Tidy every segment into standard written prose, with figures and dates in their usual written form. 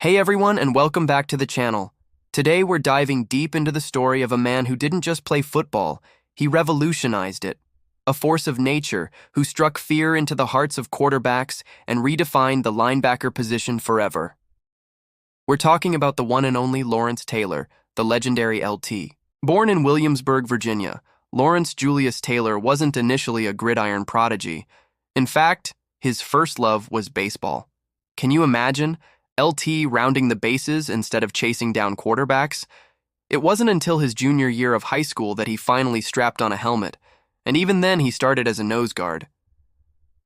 Hey everyone, and welcome back to the channel. Today we're diving deep into the story of a man who didn't just play football, he revolutionized it. A force of nature who struck fear into the hearts of quarterbacks and redefined the linebacker position forever. We're talking about the one and only Lawrence Taylor, the legendary LT. Born in Williamsburg, Virginia, Lawrence Julius Taylor wasn't initially a gridiron prodigy. In fact, his first love was baseball. Can you imagine? LT rounding the bases instead of chasing down quarterbacks? It wasn't until his junior year of high school that he finally strapped on a helmet, and even then he started as a nose guard.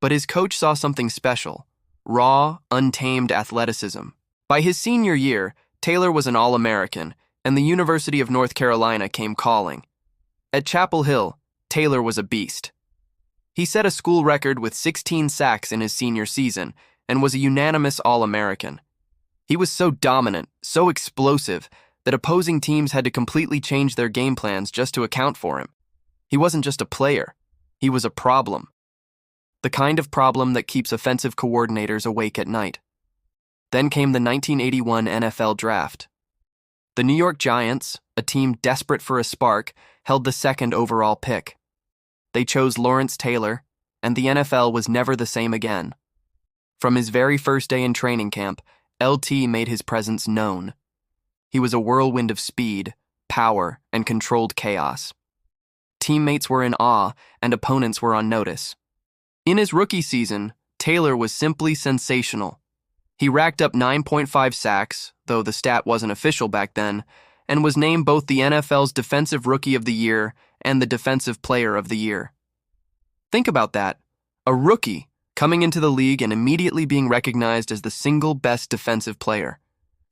But his coach saw something special: raw, untamed athleticism. By his senior year, Taylor was an All-American, and the University of North Carolina came calling. At Chapel Hill, Taylor was a beast. He set a school record with 16 sacks in his senior season and was a unanimous All-American. He was so dominant, so explosive, that opposing teams had to completely change their game plans just to account for him. He wasn't just a player, he was a problem. The kind of problem that keeps offensive coordinators awake at night. Then came the 1981 NFL Draft. The New York Giants, a team desperate for a spark, held the second overall pick. They chose Lawrence Taylor, and the NFL was never the same again. From his very first day in training camp, LT made his presence known. He was a whirlwind of speed, power, and controlled chaos. Teammates were in awe, and opponents were on notice. In his rookie season, Taylor was simply sensational. He racked up 9.5 sacks, though the stat wasn't official back then, and was named both the NFL's Defensive Rookie of the Year and the Defensive Player of the Year. Think about that. A rookie coming into the league and immediately being recognized as the single best defensive player.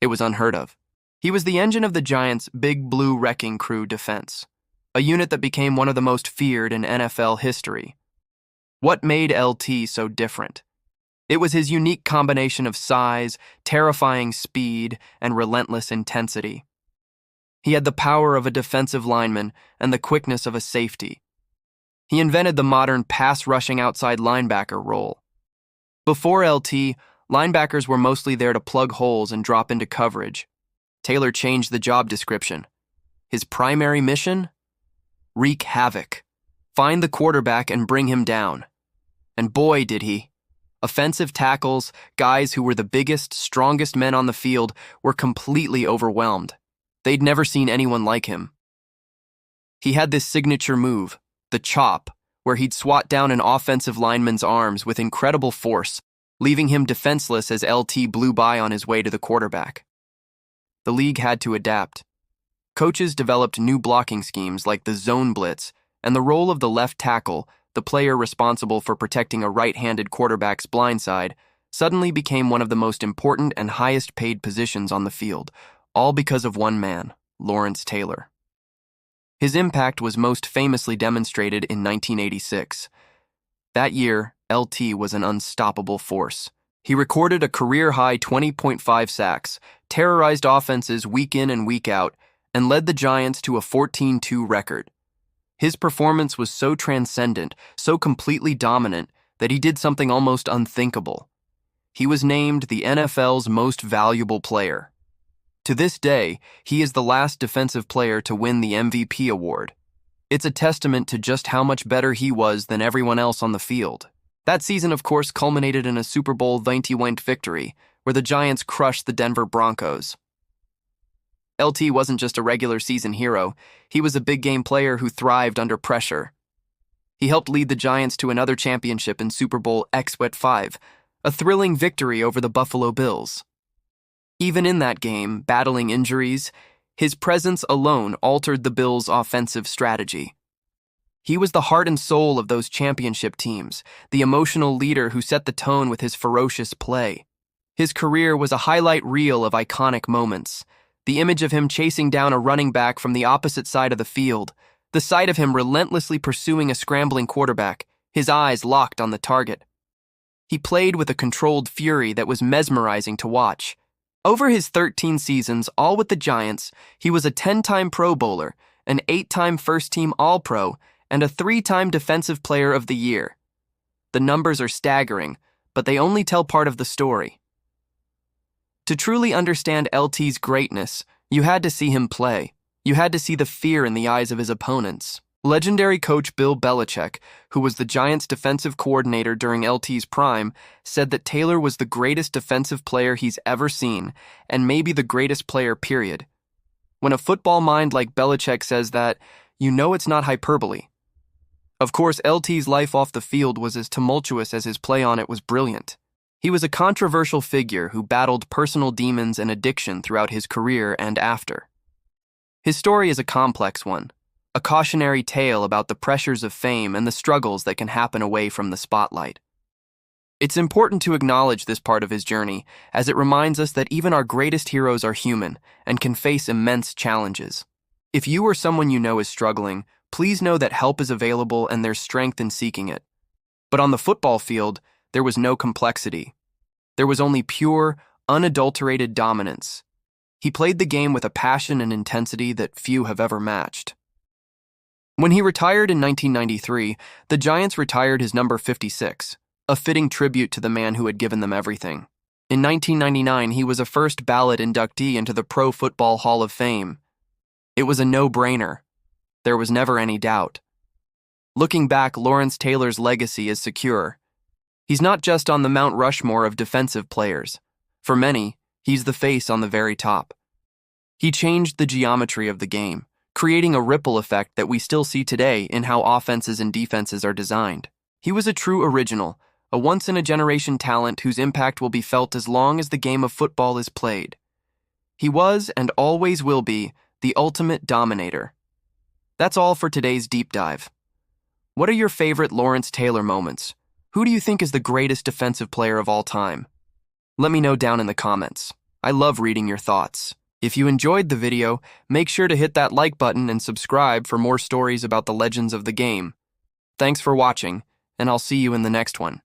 It was unheard of. He was the engine of the Giants' Big Blue Wrecking Crew defense, a unit that became one of the most feared in NFL history. What made LT so different? It was his unique combination of size, terrifying speed, and relentless intensity. He had the power of a defensive lineman and the quickness of a safety. He invented the modern pass-rushing outside linebacker role. Before LT, linebackers were mostly there to plug holes and drop into coverage. Taylor changed the job description. His primary mission? Wreak havoc. Find the quarterback and bring him down. And boy, did he. Offensive tackles, guys who were the biggest, strongest men on the field, were completely overwhelmed. They'd never seen anyone like him. He had this signature move, the chop, where he'd swat down an offensive lineman's arms with incredible force, leaving him defenseless as LT blew by on his way to the quarterback. The league had to adapt. Coaches developed new blocking schemes like the zone blitz, and the role of the left tackle, the player responsible for protecting a right-handed quarterback's blindside, suddenly became one of the most important and highest-paid positions on the field, all because of one man, Lawrence Taylor. His impact was most famously demonstrated in 1986. That year, LT was an unstoppable force. He recorded a career-high 20.5 sacks, terrorized offenses week in and week out, and led the Giants to a 14-2 record. His performance was so transcendent, so completely dominant, that he did something almost unthinkable. He was named the NFL's most valuable player. To this day, he is the last defensive player to win the MVP award. It's a testament to just how much better he was than everyone else on the field. That season, of course, culminated in a Super Bowl 21 victory, where the Giants crushed the Denver Broncos. LT wasn't just a regular season hero, he was a big-game player who thrived under pressure. He helped lead the Giants to another championship in Super Bowl XY5, a thrilling victory over the Buffalo Bills. Even in that game, battling injuries, his presence alone altered the Bills' offensive strategy. He was the heart and soul of those championship teams, the emotional leader who set the tone with his ferocious play. His career was a highlight reel of iconic moments. The image of him chasing down a running back from the opposite side of the field, the sight of him relentlessly pursuing a scrambling quarterback, his eyes locked on the target. He played with a controlled fury that was mesmerizing to watch. Over his 13 seasons, all with the Giants, he was a 10-time Pro Bowler, an 8-time first-team All-Pro, and a 3-time Defensive Player of the Year. The numbers are staggering, but they only tell part of the story. To truly understand LT's greatness, you had to see him play. You had to see the fear in the eyes of his opponents. Legendary coach Bill Belichick, who was the Giants' defensive coordinator during LT's prime, said that Taylor was the greatest defensive player he's ever seen, and maybe the greatest player, period. When a football mind like Belichick says that, you know it's not hyperbole. Of course, LT's life off the field was as tumultuous as his play on it was brilliant. He was a controversial figure who battled personal demons and addiction throughout his career and after. His story is a complex one, a cautionary tale about the pressures of fame and the struggles that can happen away from the spotlight. It's important to acknowledge this part of his journey, as it reminds us that even our greatest heroes are human and can face immense challenges. If you or someone you know is struggling, please know that help is available and there's strength in seeking it. But on the football field, there was no complexity. There was only pure, unadulterated dominance. He played the game with a passion and intensity that few have ever matched. When he retired in 1993, the Giants retired his number 56, a fitting tribute to the man who had given them everything. In 1999, he was a first-ballot inductee into the Pro Football Hall of Fame. It was a no-brainer. There was never any doubt. Looking back, Lawrence Taylor's legacy is secure. He's not just on the Mount Rushmore of defensive players. For many, he's the face on the very top. He changed the geometry of the game, creating a ripple effect that we still see today in how offenses and defenses are designed. He was a true original, a once-in-a-generation talent whose impact will be felt as long as the game of football is played. He was, and always will be, the ultimate dominator. That's all for today's deep dive. What are your favorite Lawrence Taylor moments? Who do you think is the greatest defensive player of all time? Let me know down in the comments. I love reading your thoughts. If you enjoyed the video, make sure to hit that like button and subscribe for more stories about the legends of the game. Thanks for watching, and I'll see you in the next one.